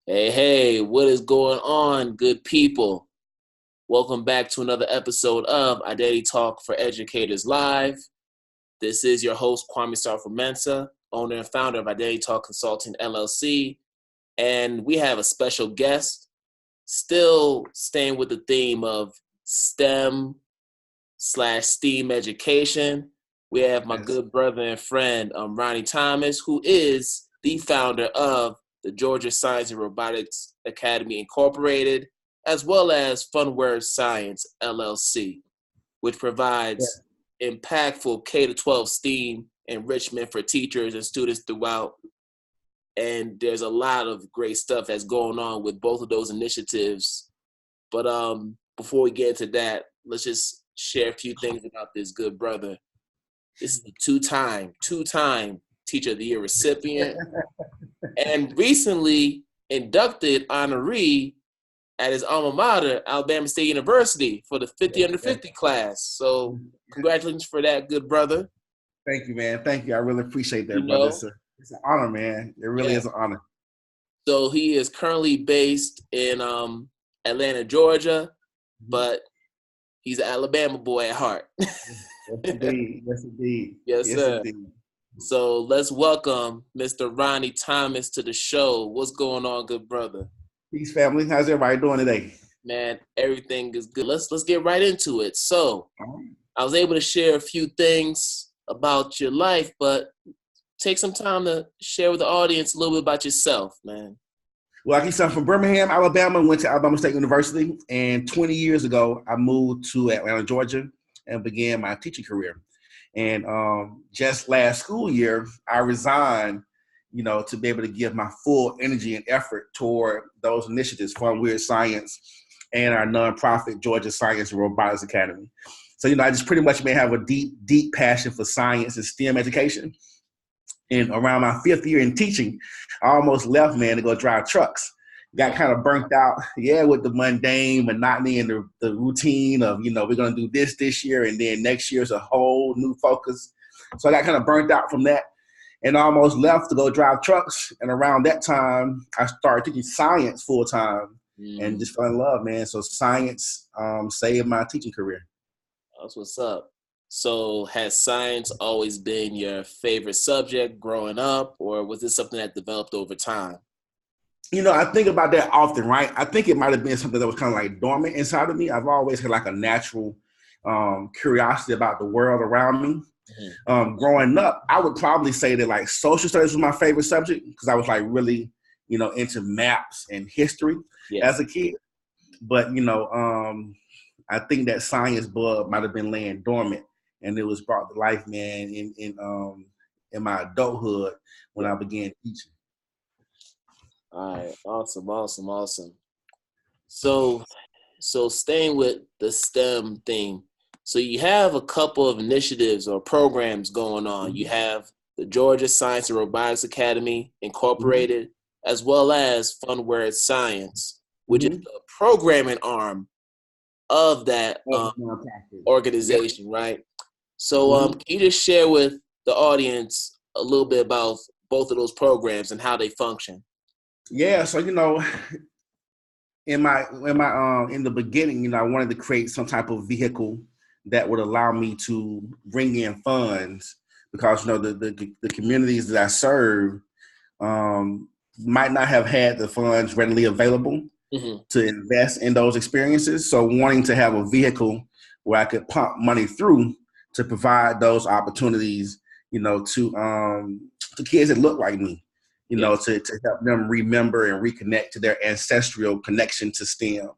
Hey, what is going on, good people? Welcome back to another episode of Identity Talk for Educators Live. This is your host, Kwame Sarfo-Mensah, owner and founder of Identity Talk Consulting LLC. And we have a special guest, still staying with the theme of STEM/STEAM education. We have my good brother and friend, Ronnie Thomas, who is the founder of the Georgia Science Robotics Academy Incorporated, as well as Fun Weird Science LLC, which provides impactful K-12 STEAM enrichment for teachers and students throughout. And there's a lot of great stuff that's going on with both of those initiatives. But before we get into that, let's just share a few things about this good brother. This is the two-time Teacher of the Year recipient and recently inducted honoree at his alma mater, Alabama State University, for the 50 under 50 class. So congratulations for that, good brother. Thank you, man. Thank you. I really appreciate that, brother. It's an honor, man. It really is an honor. So he is currently based in Atlanta, Georgia, but he's an Alabama boy at heart. Yes, indeed. Yes, indeed. Yes, sir. Indeed. So let's welcome Mr. Ronnie Thomas to the show. What's going on, good brother? Peace, family. How's everybody doing today? Man, everything is good. Let's get right into it. So I was able to share a few things about your life, but take some time to share with the audience a little bit about yourself, man. Well, I'm from Birmingham, Alabama, went to Alabama State University, and 20 years ago, I moved to Atlanta, Georgia, and began my teaching career. And just last school year, I resigned, to be able to give my full energy and effort toward those initiatives, Fun Weird Science and our nonprofit Georgia Science Robotics Academy. So, I just pretty much have a deep passion for science and STEM education. And around my 5th year in teaching, I almost left, man, to go drive trucks. Got kind of burnt out, with the mundane monotony and the routine of, we're going to do this year, and then next year's a whole new focus. So I got kind of burnt out from that and almost left to go drive trucks. And around that time, I started teaching science full time and just fell in love, man. So science saved my teaching career. That's what's up. So has science always been your favorite subject growing up, or was this something that developed over time? I think about that often, right? I think it might have been something that was kind of like dormant inside of me. I've always had like a natural curiosity about the world around me. Growing up, I would probably say that like social studies was my favorite subject because I was like really, into maps and history as a kid. But, I think that science bug might have been laying dormant, and it was brought to life, man, in my adulthood when I began teaching. All right, awesome. So staying with the STEM theme, so you have a couple of initiatives or programs going on. You have the Georgia Science and Robotics Academy Incorporated, as well as Fun Weird Science, which is the programming arm of that organization, right? So can you just share with the audience a little bit about both of those programs and how they function? Yeah, so in the beginning, I wanted to create some type of vehicle that would allow me to bring in funds because the communities that I serve might not have had the funds readily available to invest in those experiences. So wanting to have a vehicle where I could pump money through to provide those opportunities, to kids that look like me. To help them remember and reconnect to their ancestral connection to STEM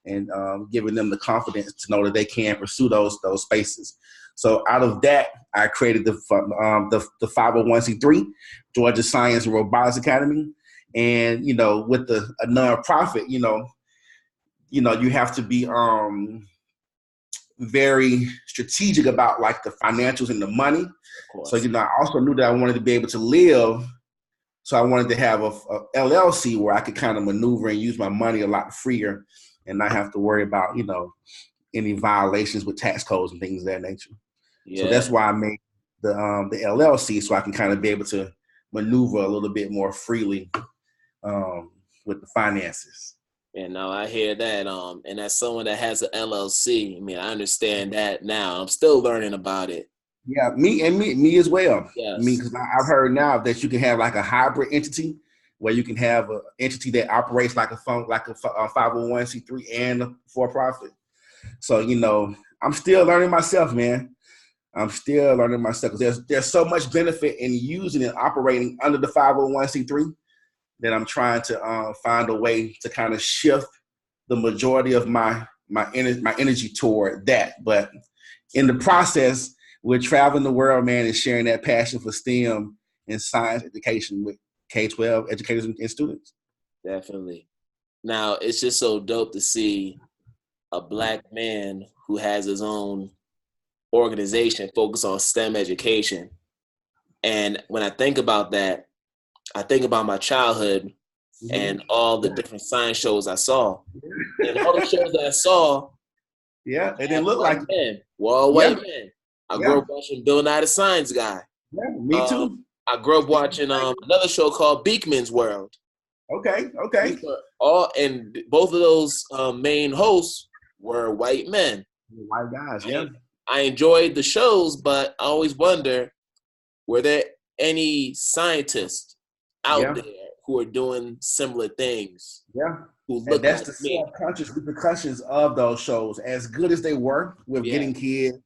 and giving them the confidence to know that they can pursue those spaces. So out of that, I created the 501c3, Georgia Science and Robotics Academy. And, with a nonprofit, you have to be very strategic about like the financials and the money. So, I also knew that I wanted to be able to live. So I wanted to have a LLC where I could kind of maneuver and use my money a lot freer and not have to worry about, any violations with tax codes and things of that nature. Yeah. So that's why I made the LLC so I can kind of be able to maneuver a little bit more freely with the finances. And now I hear that, and as someone that has an LLC, I mean, I understand that now. I'm still learning about it. Yeah, me as well. Yes. Me, because I've heard now that you can have like a hybrid entity where you can have an entity that operates like a 501c3 and a for-profit. So, you know, I'm still learning myself, man. I'm still learning myself because there's so much benefit in using and operating under the 501c3 that I'm trying to find a way to kind of shift the majority of my energy toward that. But in the process, we're traveling the world, man, and sharing that passion for STEM and science education with K-12 educators and students. Definitely. Now, it's just so dope to see a Black man who has his own organization focused on STEM education. And when I think about that, I think about my childhood and all the different science shows I saw. And all the shows that I saw, it didn't look like men. Well, white men. I grew up watching Bill Nye the Science Guy. Yeah, me too. I grew up watching another show called Beekman's World. Okay. And both of those main hosts were white men. White guys, yeah. I enjoyed the shows, but I always wonder, were there any scientists out there who are doing similar things? Yeah. Who look and that's like the subconscious repercussions of those shows. As good as they were with getting kids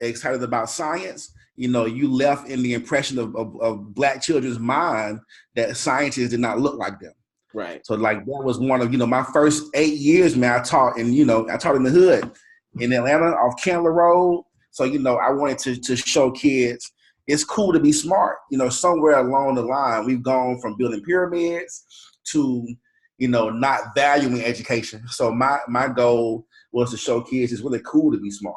excited about science, you know, you left in the impression of Black children's mind that scientists did not look like them. Right. So like that was one of, you know, my first 8 years, man, I taught in the hood in Atlanta off Candler Road. So, you know, I wanted to show kids it's cool to be smart. You know, somewhere along the line, we've gone from building pyramids to, you know, not valuing education. So my goal was to show kids it's really cool to be smart.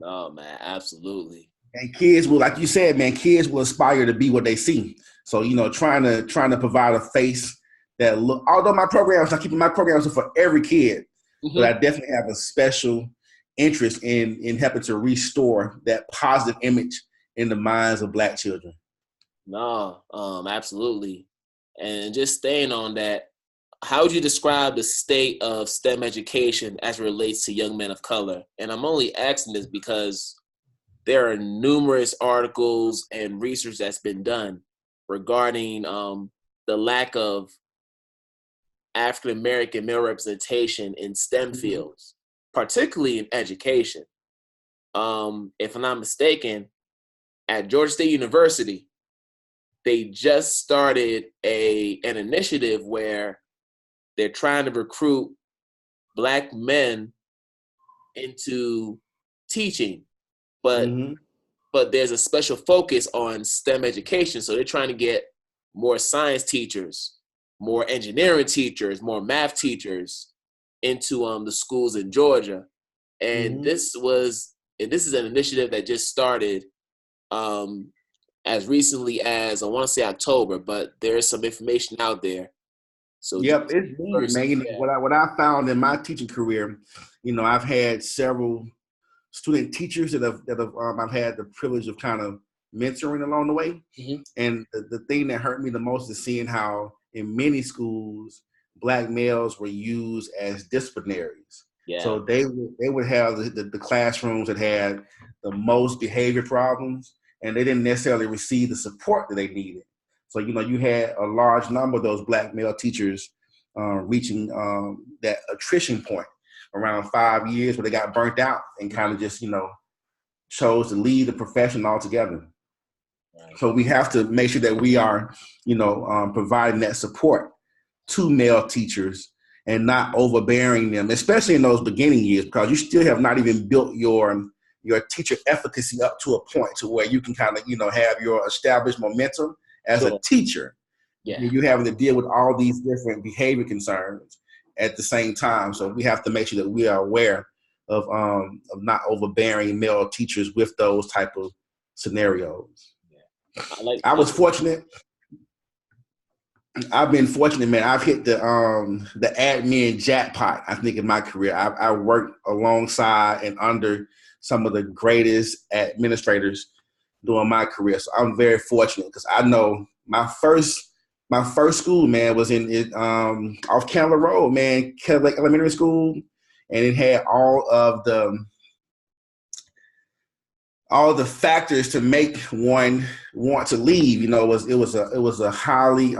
Oh, man, absolutely. And kids will, like you said, man, kids will aspire to be what they see. So, you know, trying to provide a face that look, although I'm keeping my programs for every kid, but I definitely have a special interest in helping to restore that positive image in the minds of Black children. No, absolutely. And just staying on that, how would you describe the state of STEM education as it relates to young men of color? And I'm only asking this because there are numerous articles and research that's been done regarding the lack of African-American male representation in STEM fields, particularly in education. If I'm not mistaken, at Georgia State University, they just started an initiative where they're trying to recruit Black men into teaching, but there's a special focus on STEM education. So they're trying to get more science teachers, more engineering teachers, more math teachers into the schools in Georgia. And this is an initiative that just started as recently as, I want to say October, but there's some information out there. So it's needed, man. You know, what I found in my teaching career, you know, I've had several student teachers that I've had the privilege of kind of mentoring along the way. And the thing that hurt me the most is seeing how in many schools Black males were used as disciplinaries. So they would have the classrooms that had the most behavior problems, and they didn't necessarily receive the support that they needed. So, you know, you had a large number of those Black male teachers reaching that attrition point around 5 years where they got burnt out and kind of just, you know, chose to leave the profession altogether. So we have to make sure that we are, you know, providing that support to male teachers and not overbearing them, especially in those beginning years, because you still have not even built your teacher efficacy up to a point to where you can kind of, you know, have your established momentum as a teacher. You're having to deal with all these different behavior concerns at the same time. So we have to make sure that we are aware of not overbearing male teachers with those type of scenarios. I was fortunate. I've been fortunate, man. I've hit the admin jackpot, I think, in my career. I worked alongside and under some of the greatest administrators during my career. So I'm very fortunate because I know my first My first school, man, was in off Candler Road, man, Kelly Elementary School, and it had all the factors to make one want to leave. You know, it was a highly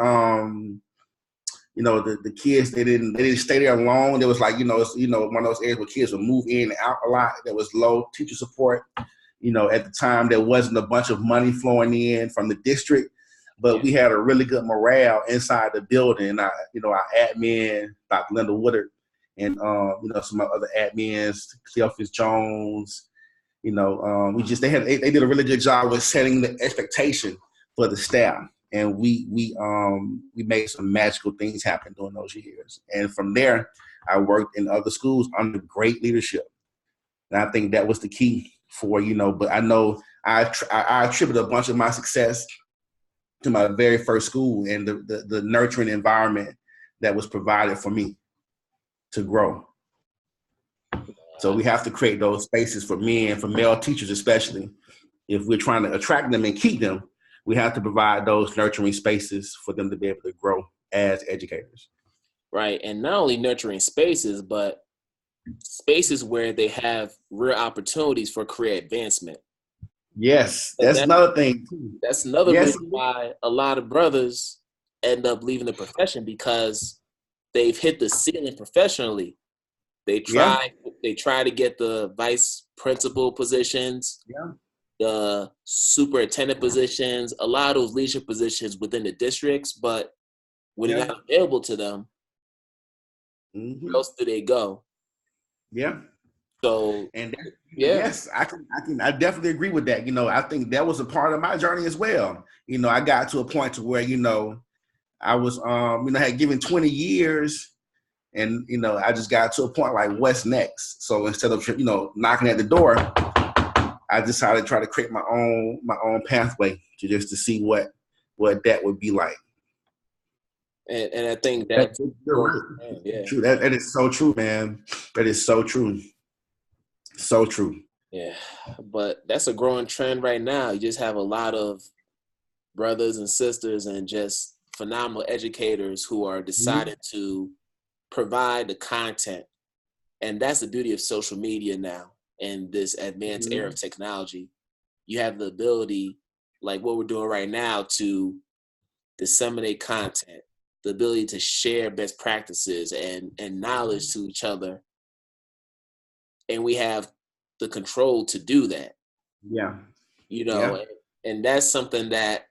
you know, the kids they didn't stay there long. There was like, it's one of those areas where kids would move in and out a lot. There was low teacher support. You know, at the time there wasn't a bunch of money flowing in from the district, but we had a really good morale inside the building. Our admin, Dr. Linda Woodard, and some other admins, Cleophas Jones. They did a really good job with setting the expectation for the staff, and we made some magical things happen during those years. And from there, I worked in other schools under great leadership, and I think that was the key for But I know I attribute a bunch of my success to my very first school and the nurturing environment that was provided for me to grow. So we have to create those spaces for men, for male teachers especially. If we're trying to attract them and keep them, we have to provide those nurturing spaces for them to be able to grow as educators. Right, and not only nurturing spaces, but spaces where they have real opportunities for career advancement. Yes, that's another thing. That's another reason why a lot of brothers end up leaving the profession, because they've hit the ceiling professionally. They try to get the vice principal positions, the superintendent positions, a lot of those leadership positions within the districts, but when they're not available to them, where else do they go? Yeah. So yes, I definitely agree with that. I think that was a part of my journey as well. I got to a point to where I was had given 20 years. And, I just got to a point like, what's next? So instead of, knocking at the door, I decided to try to create my own pathway to see what that would be like. And I think that's true. That is so true, man. That is so true. So true. Yeah. But that's a growing trend right now. You just have a lot of brothers and sisters and just phenomenal educators who are deciding to provide the content. And that's the beauty of social media now in this advanced era of technology. You have the ability, like what we're doing right now, to disseminate content, the ability to share best practices and knowledge to each other. And we have the control to do that. Yeah. And that's something that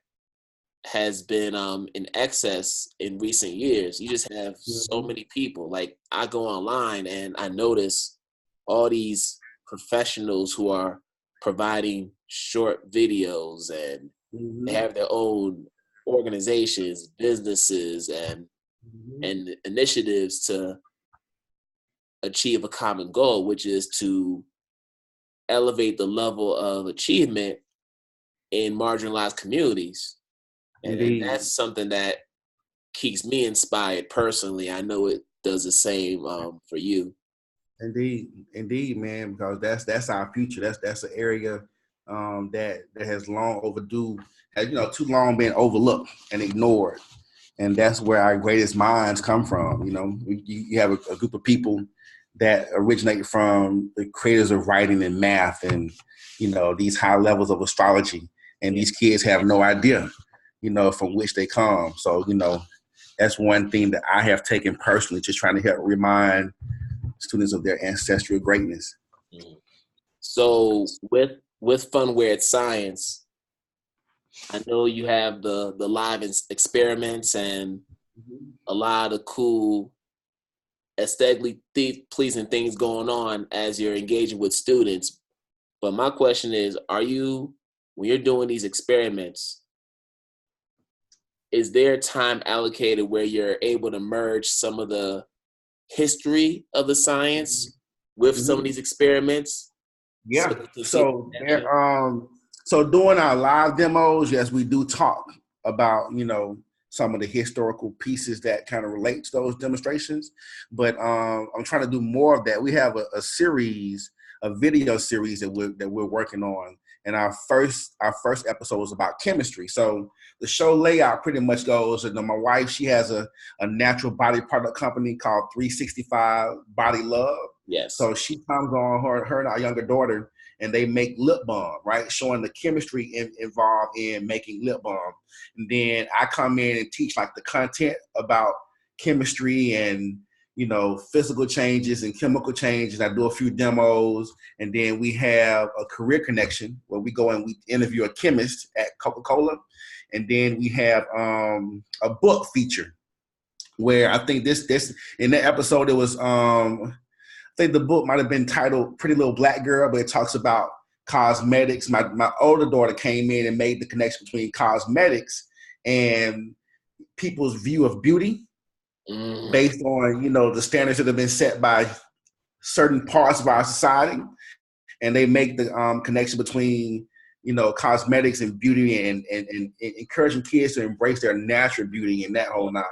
has been in excess in recent years. You just have so many people. Like, I go online and I notice all these professionals who are providing short videos, and they have their own organizations, businesses, and initiatives to achieve a common goal, which is to elevate the level of achievement in marginalized communities. And that's something that keeps me inspired personally. I know it does the same for you. Indeed, man, because that's our future. That's an area that has long overdue, has too long been overlooked and ignored, and that's where our greatest minds come from. You have a group of people that originate from the creators of writing and math, and these high levels of astrology, and these kids have no idea from which they come. So, that's one thing that I have taken personally, just trying to help remind students of their ancestral greatness. So with Fun Weird Science, I know you have the live experiments and a lot of cool aesthetically pleasing things going on as you're engaging with students. But my question is, when you're doing these experiments, is there time allocated where you're able to merge some of the history of the science with some of these experiments? Yeah. So during our live demos, yes, we do talk about, some of the historical pieces that kind of relate to those demonstrations. But I'm trying to do more of that. We have a video series that we're working on. and our first episode was about chemistry. So the show layout pretty much goes, my wife, she has a natural body product company called 365 Body Love. Yes. So she comes on, her and our younger daughter, and they make lip balm, right? Showing the chemistry involved in making lip balm. And then I come in and teach like the content about chemistry and, physical changes and chemical changes. I do a few demos, and then we have a career connection where we go and we interview a chemist at Coca-Cola. And then we have a book feature where I think this in that episode, it was, I think the book might have been titled Pretty Little Black Girl, but it talks about cosmetics. My older daughter came in and made the connection between cosmetics and people's view of beauty based on, the standards that have been set by certain parts of our society. And they make the connection between, cosmetics and beauty and encouraging kids to embrace their natural beauty and that whole nine.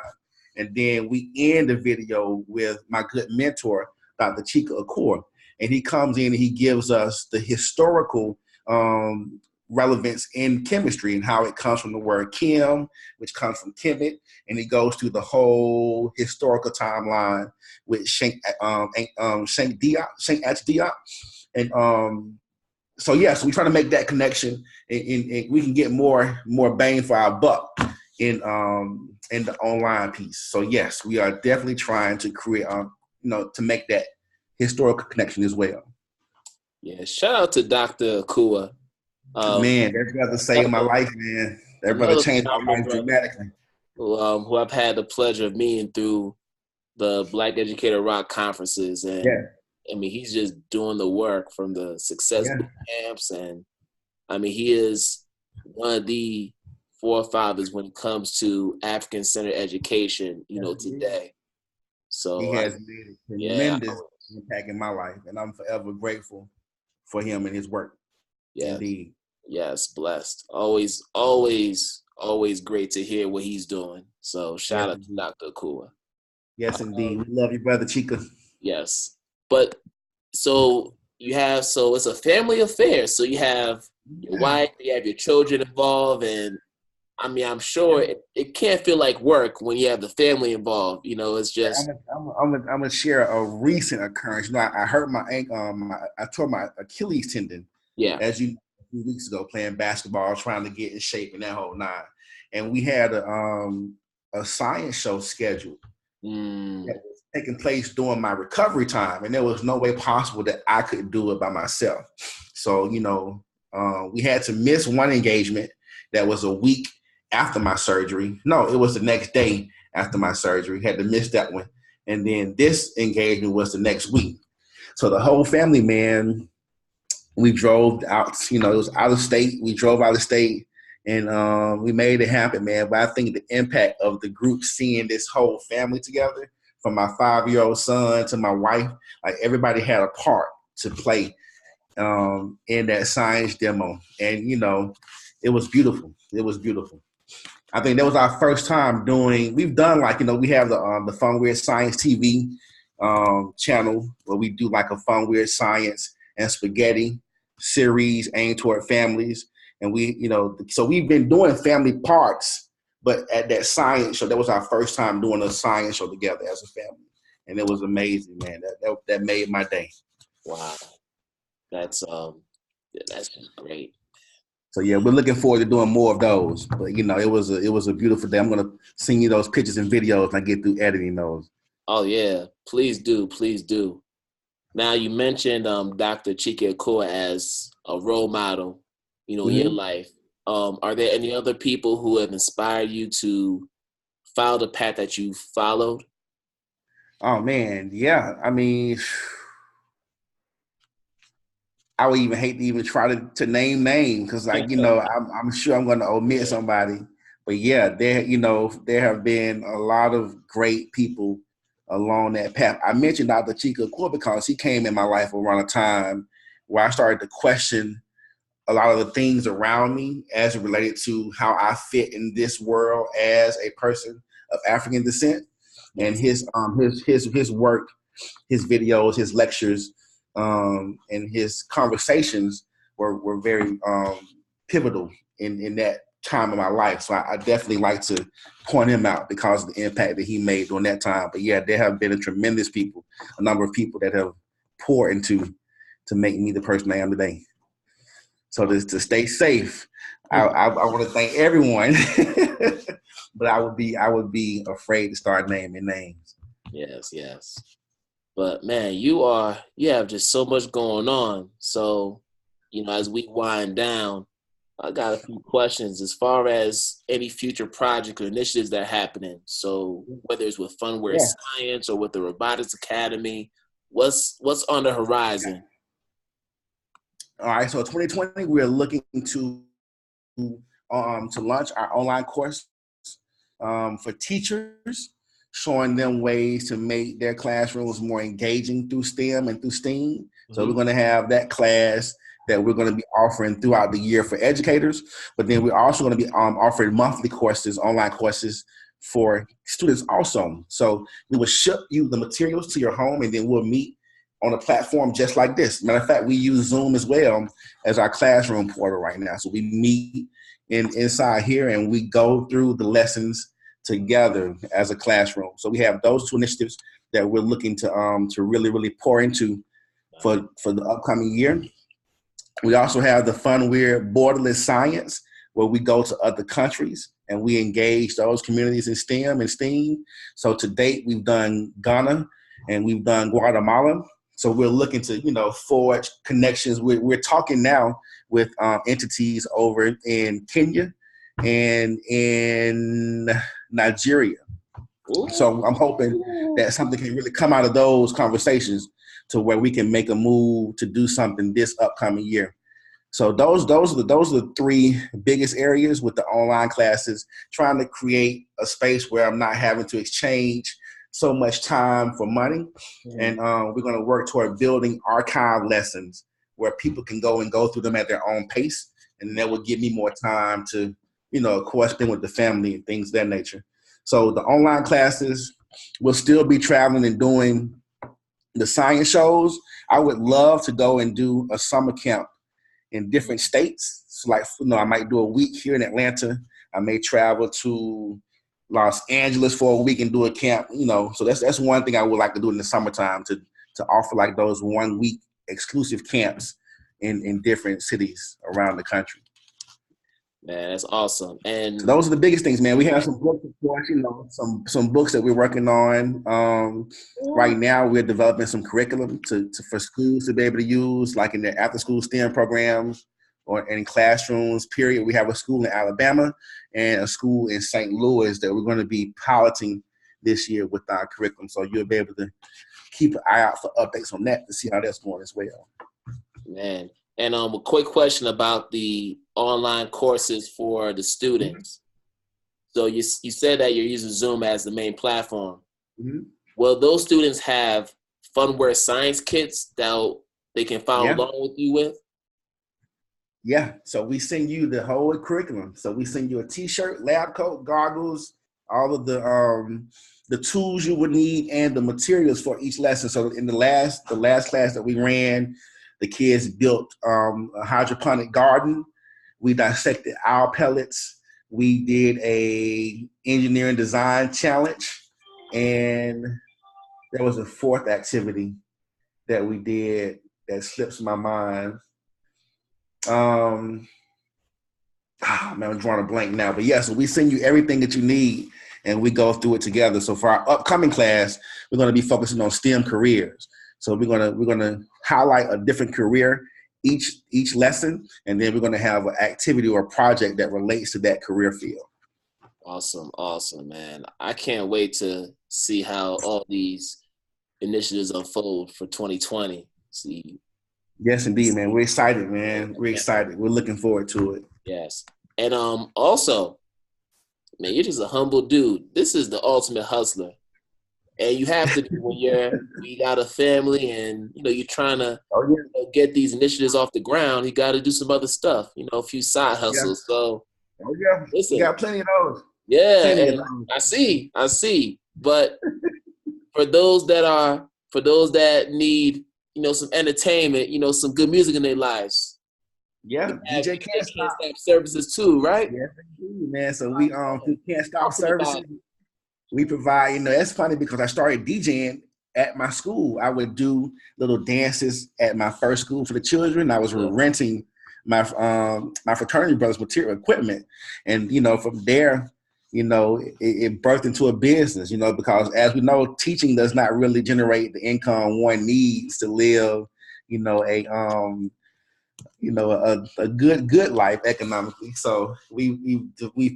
And then we end the video with my good mentor, Dr. Chika Okoye. And he comes in and he gives us the historical relevance in chemistry and how it comes from the word chem, which comes from chemet, and he goes through the whole historical timeline with Shank Diop. And so we try to make that connection, and we can get more bang for our buck in the online piece. So yes, we are definitely trying to create to make that historical connection as well. Yeah, shout out to Dr. Okoye. Man, that brother saved my life, man. That brother changed my life dramatically. Who I've had the pleasure of meeting through the Black Educator Rock conferences. And I mean, he's just doing the work from the success boot camps. And I mean, he is one of the forefathers when it comes to African-centered education, today. So he has made a tremendous impact in my life, and I'm forever grateful for him and his work. Yeah. Indeed. Yes, blessed. Always great to hear what he's doing. So shout out to Dr. Okoye. Yes, indeed. We love you, brother Chika. Yes. But so it's a family affair. So you have your wife, you have your children involved, and I mean, I'm sure it can't feel like work when you have the family involved. It's just. I'm gonna share a recent occurrence. I hurt my ankle. I tore my Achilles tendon. Yeah. As you know, a few weeks ago, playing basketball, trying to get in shape and that whole nine. And we had a science show scheduled that was taking place during my recovery time, and there was no way possible that I could do it by myself. So we had to miss one engagement that was a week after my surgery. No, it was the next day after my surgery. Had to miss that one. And then this engagement was the next week. So the whole family, man, we drove out, it was out of state. We drove out of state and we made it happen, man. But I think the impact of the group seeing this whole family together, from my 5-year-old son to my wife, like everybody had a part to play in that science demo. And, it was beautiful. It was beautiful. I think that was our first time we've done we have the Fun Weird Science TV channel where we do like a Fun Weird Science and spaghetti series aimed toward families. And we, so we've been doing family parts, but at that science show, that was our first time doing a science show together as a family. And it was amazing, man. That made my day. Wow. That's great. So yeah, we're looking forward to doing more of those. But it was a beautiful day. I'm gonna send you those pictures and videos when I get through editing those. Oh yeah, please do. Now you mentioned Dr. Chika Okoye as a role model, in your life. Are there any other people who have inspired you to follow the path that you followed? Oh man, yeah. I mean, I would even hate to even try to name names because, I'm sure I'm going to omit somebody. But yeah, there have been a lot of great people along that path. I mentioned Dr. Chika Okoye because he came in my life around a time where I started to question a lot of the things around me as it related to how I fit in this world as a person of African descent. And his work, his videos, his lectures, and his conversations were very pivotal in that time of my life. So I definitely like to point him out because of the impact that he made during that time. But yeah, there have been a number of people that have poured into to make me the person I am today. So to stay safe, I want to thank everyone, but I would be afraid to start naming names. Yes. But man, you have just so much going on. So, as we wind down, I got a few questions as far as any future project or initiatives that are happening. So whether it's with Fun Weird Science or with the Robotics Academy, what's on the horizon? All right, so 2020, we're looking to launch our online course for teachers, showing them ways to make their classrooms more engaging through STEM and through STEAM. Mm-hmm. So we're going to have that class that we're going to be offering throughout the year for educators, but then we're also going to be offering monthly courses, online courses for students also. So we will ship you the materials to your home, and then we'll meet on a platform just like this. Matter of fact, we use Zoom as well as our classroom portal right now. So we meet inside here and we go through the lessons together as a classroom. So we have those two initiatives that we're looking to really, really pour into for the upcoming year. We also have the Fun Weird Borderless Science, where we go to other countries and we engage those communities in STEM and STEAM. So to date, we've done Ghana and we've done Guatemala. So we're looking to, forge connections. We're talking now with entities over in Kenya and in Nigeria. Ooh. So I'm hoping that something can really come out of those conversations to where we can make a move to do something this upcoming year. So those are the three biggest areas with the online classes, trying to create a space where I'm not having to exchange so much time for money. Mm-hmm. And we're going to work toward building archive lessons where people can go through them at their own pace. And that will give me more time to, of course, spend with the family and things of that nature. So the online classes will still be traveling and doing the science shows. I would love to go and do a summer camp in different states. So like, I might do a week here in Atlanta. I may travel to Los Angeles for a week and do a camp, So that's one thing I would like to do in the summertime, to offer like those 1 week exclusive camps in different cities around the country. Man, that's awesome. And so those are the biggest things, man. We have some books, of course, some books that we're working on. Right now, we're developing some curriculum for schools to be able to use, like in their after-school STEM programs or in classrooms, period. We have a school in Alabama and a school in St. Louis that we're going to be piloting this year with our curriculum. So you'll be able to keep an eye out for updates on that to see how that's going as well. Man. And a quick question about the online courses for the students. Mm-hmm. So you said that you're using Zoom as the main platform. Mm-hmm. Will those students have Fun Weird Science kits that they can follow along with you with? Yeah. So we send you the whole curriculum. So we send you a T-shirt, lab coat, goggles, all of the tools you would need and the materials for each lesson. So in the last class that we ran, the kids built a hydroponic garden. We dissected owl pellets. We did a engineering design challenge. And there was a fourth activity that we did that slips my mind. Man, I'm drawing a blank now. But yeah, so we send you everything that you need and we go through it together. So for our upcoming class, we're going to be focusing on STEM careers. So we're gonna highlight a different career each lesson, and then we're gonna have an activity or a project that relates to that career field. Awesome, man! I can't wait to see how all these initiatives unfold for 2020. See. Yes, indeed, man. We're excited, man. We're excited. We're looking forward to it. Yes, and also, man, you're just a humble dude. This is the ultimate hustler. And you have to be when you got a family and, you're trying to get these initiatives off the ground. You got to do some other stuff, a few side hustles. Yeah. So, listen, you got plenty of those. Yeah, and I see. But for those that need, some entertainment, some good music in their lives, Yeah, You have DJ DJ Can't Can't Stop. Stop Services too, right? Yes, indeed, man. So we through Can't Stop Talk to me about Services, it. we provide. It's funny because I started DJing at my school. I would do little dances at my first school for the children. I was renting my fraternity brothers' material equipment, and from there, it birthed into a business. Because as we know, teaching does not really generate the income one needs to live. A good life economically. So we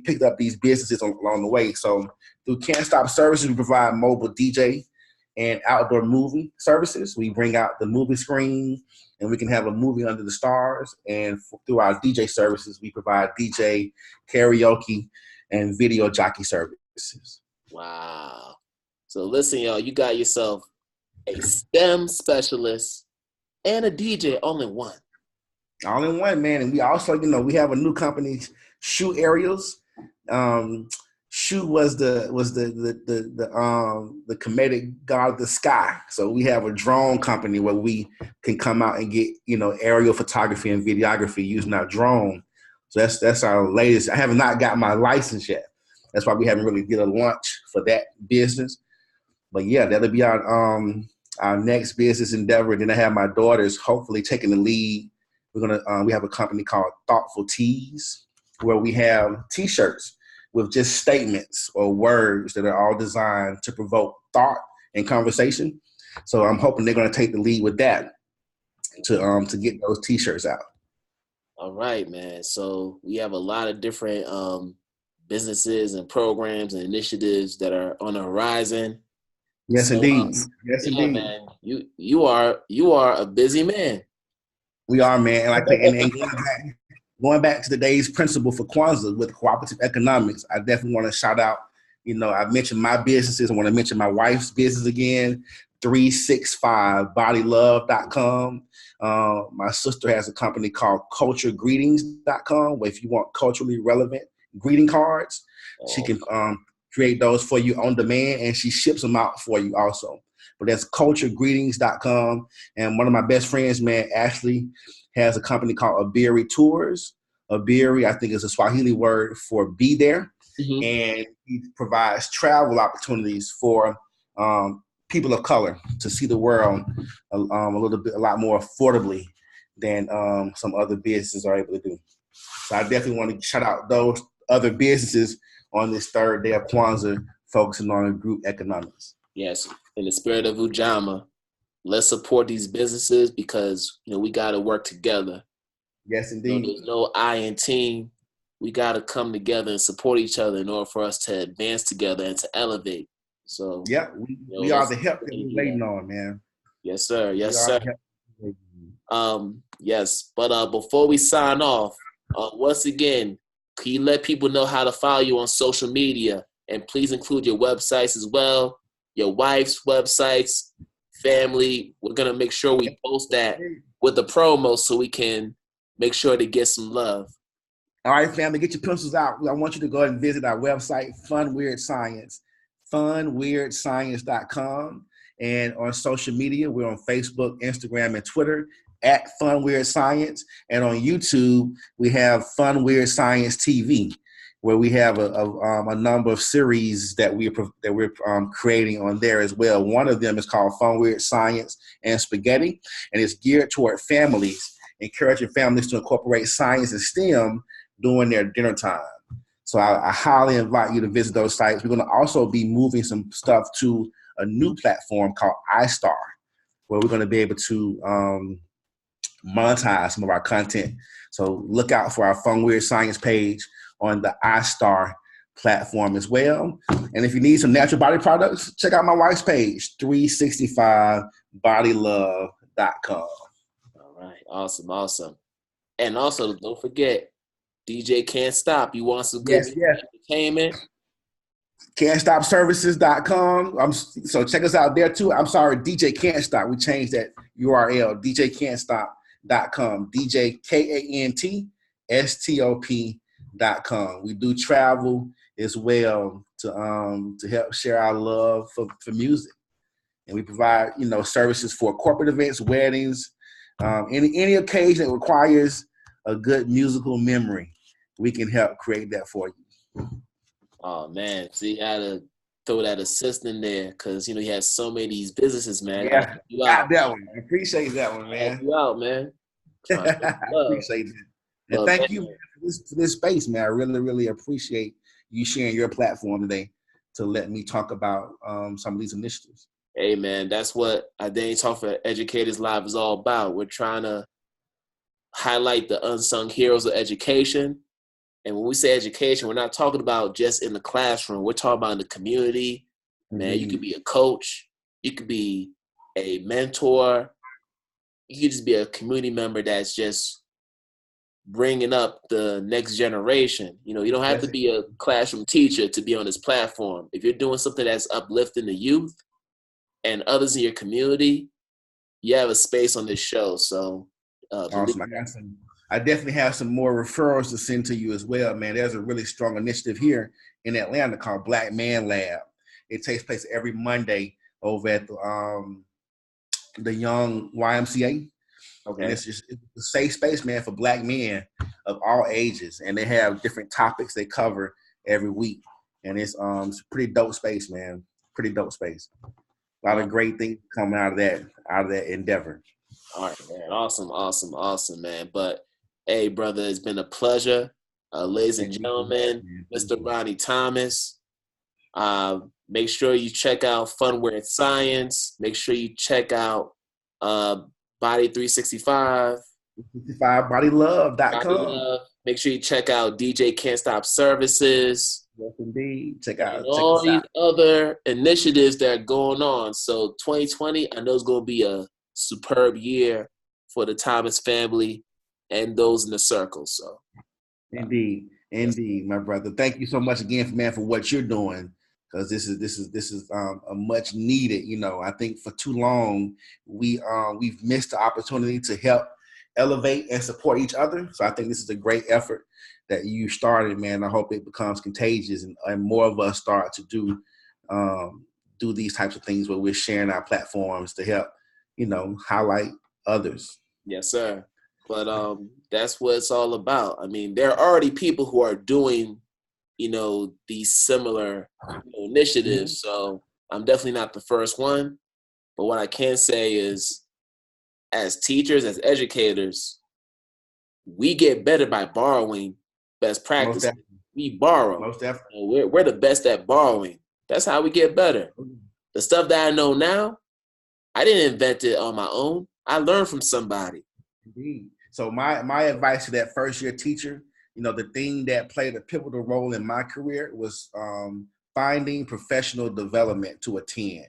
picked up these businesses along the way. So through Can't Stop Services, we provide mobile DJ and outdoor movie services. We bring out the movie screen and we can have a movie under the stars. And through our DJ services, we provide DJ, karaoke, and video jockey services. Wow. So listen, y'all, you got yourself a STEM specialist and a DJ all in one. All in one, man. And we also, we have a new company, Shoe Aerials. Shoe was the comedic god of the sky. So we have a drone company where we can come out and get, aerial photography and videography using our drone. So that's our latest. I have not got my license yet. That's why we haven't really did a launch for that business. But yeah, that'll be our next business endeavor. And then I have my daughters hopefully taking the lead. We have a company called Thoughtful Tees, where we have T-shirts with just statements or words that are all designed to provoke thought and conversation. So I'm hoping they're going to take the lead with that to get those T-shirts out. All right, man. So we have a lot of different businesses and programs and initiatives that are on the horizon. Yes, so, indeed. Yes, yeah, indeed. man. You are a busy man. We are, man. And going back to the day's principle for Kwanzaa with cooperative economics, I definitely want to shout out, I mentioned my businesses. I want to mention my wife's business again, 365bodylove.com. My sister has a company called culturegreetings.com, where if you want culturally relevant greeting cards, she can create those for you on demand, and she ships them out for you also. But that's culturegreetings.com. And one of my best friends, man, Ashley, has a company called Abiri Tours. Abiri, I think, is a Swahili word for be there. Mm-hmm. And he provides travel opportunities for people of color to see the world a lot more affordably than some other businesses are able to do. So I definitely want to shout out those other businesses on this third day of Kwanzaa, focusing on group economics. Yes, in the spirit of Ujamaa, let's support these businesses because we got to work together. Yes, indeed. There's no I in team. We got to come together and support each other in order for us to advance together and to elevate. So yeah, we are the help that we're waiting on, man. Yes, sir. Yes, sir. Yes, but before we sign off, once again, can you let people know how to follow you on social media, and please include your websites as well, your wife's websites, family. We're gonna make sure we post that with the promo so we can make sure to get some love. All right, family, get your pencils out. I want you to go ahead and visit our website, Fun Weird Science, funweirdscience.com. And on social media, we're on Facebook, Instagram, and Twitter at Fun Weird Science. And on YouTube, we have Fun Weird Science TV, where we have a number of series that we're creating on there as well. One of them is called Fun Weird Science and Spaghetti, and it's geared toward families, encouraging families to incorporate science and STEM during their dinner time. So I highly invite you to visit those sites. We're going to also be moving some stuff to a new platform called iStar, where we're going to be able to monetize some of our content. So look out for our Fun Weird Science page on the iStar platform as well. And if you need some natural body products, check out my wife's page, 365bodylove.com. All right. Awesome. And also, don't forget, DJ Can't Stop. You want some good entertainment? Can'tStopServices.com. So check us out there too. I'm sorry, DJ Can't Stop. We changed that URL, DJCan'tStop.com. DJ KANTSTOP.com. We do travel as well to help share our love for music. And we provide, services for corporate events, weddings, any occasion that requires a good musical memory, we can help create that for you. Oh man, see, I had to throw that assist in there because he has so many of these businesses, man. I gotta Yeah, help you got out. that one. I appreciate that one, I help man. you out, man. Trying to show I you love. appreciate that. And But thank man, you man, for this space, man. I really, really appreciate you sharing your platform today to let me talk about some of these initiatives. hey man, that's what IDTALK for Educators Live is all about. We're trying to highlight the unsung heroes of education. And when we say education, we're not talking about just in the classroom. We're talking about in the community. Man, you could be a coach. You could be a mentor. You could just be a community member that's just bringing up the next generation. You don't have to be a classroom teacher to be on this platform. If you're doing something that's uplifting the youth and others in your community, you have a space on this show. So, awesome. I definitely have some more referrals to send to you as well, man. There's a really strong initiative here in Atlanta called Black Man Lab. It takes place every Monday over at the Young YMCA. Okay. And it's a safe space, man, for Black men of all ages. And they have different topics they cover every week. And it's a pretty dope space, man. Pretty dope space. A lot of great things coming out of that endeavor. All right, man. Awesome, man. But hey, brother, it's been a pleasure. Ladies and gentlemen, Mr. Ronnie Thomas. Make sure you check out Fun Weird Science. Make sure you check out Body 365. BodyLove.com. Body Love. Make sure you check out DJ Can't Stop Services. Yes, indeed. Check all these other initiatives that are going on. So 2020, I know it's going to be a superb year for the Thomas family and those in the circle. So, indeed, my brother. Thank you so much again, man, for what you're doing. Because this is a much needed. I think for too long we've missed the opportunity to help elevate and support each other. So I think this is a great effort that you started, man. I hope it becomes contagious and more of us start to do these types of things where we're sharing our platforms to help, highlight others. Yes, sir. But that's what it's all about. I mean, there are already people who are doing, these similar initiatives. So I'm definitely not the first one. But what I can say is, as teachers, as educators, we get better by borrowing best practices. We borrow. Most definitely. We're the best at borrowing. That's how we get better. The stuff that I know now, I didn't invent it on my own. I learned from somebody. Indeed. So my advice to that first year teacher, the thing that played a pivotal role in my career was finding professional development to attend.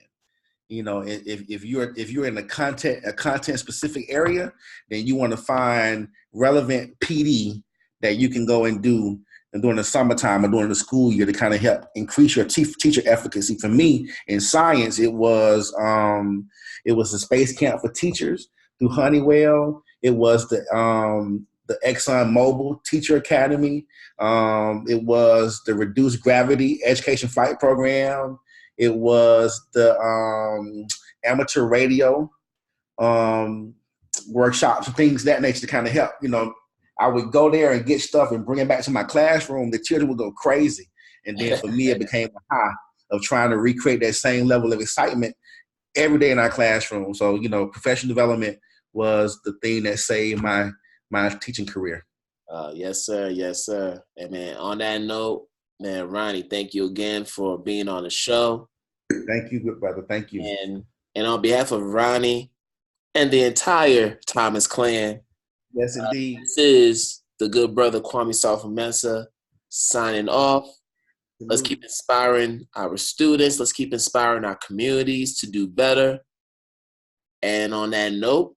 If you're in a content specific area, then you want to find relevant PD that you can go and do and during the summertime or during the school year to kind of help increase your teacher efficacy. For me in science, it was a space camp for teachers through Honeywell. It was the Exxon Mobil Teacher Academy. It was the Reduced Gravity Education Flight Program. It was the amateur radio workshops and things of that nature to kind of help. I would go there and get stuff and bring it back to my classroom. The children would go crazy. And then for me, it became a high of trying to recreate that same level of excitement every day in our classroom. So, professional development was the thing that saved my teaching career. Yes, sir. Yes, sir. And man, on that note, man, Ronnie, thank you again for being on the show. Thank you, good brother. Thank you. And on behalf of Ronnie and the entire Thomas clan, yes, indeed. This is the good brother Kwame Sarfo-Mensah signing off. Let's keep inspiring our students. Let's keep inspiring our communities to do better. And on that note,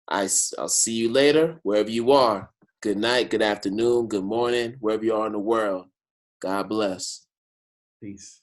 I'll see you later, wherever you are. Good night, good afternoon, good morning, wherever you are in the world. God bless. Peace.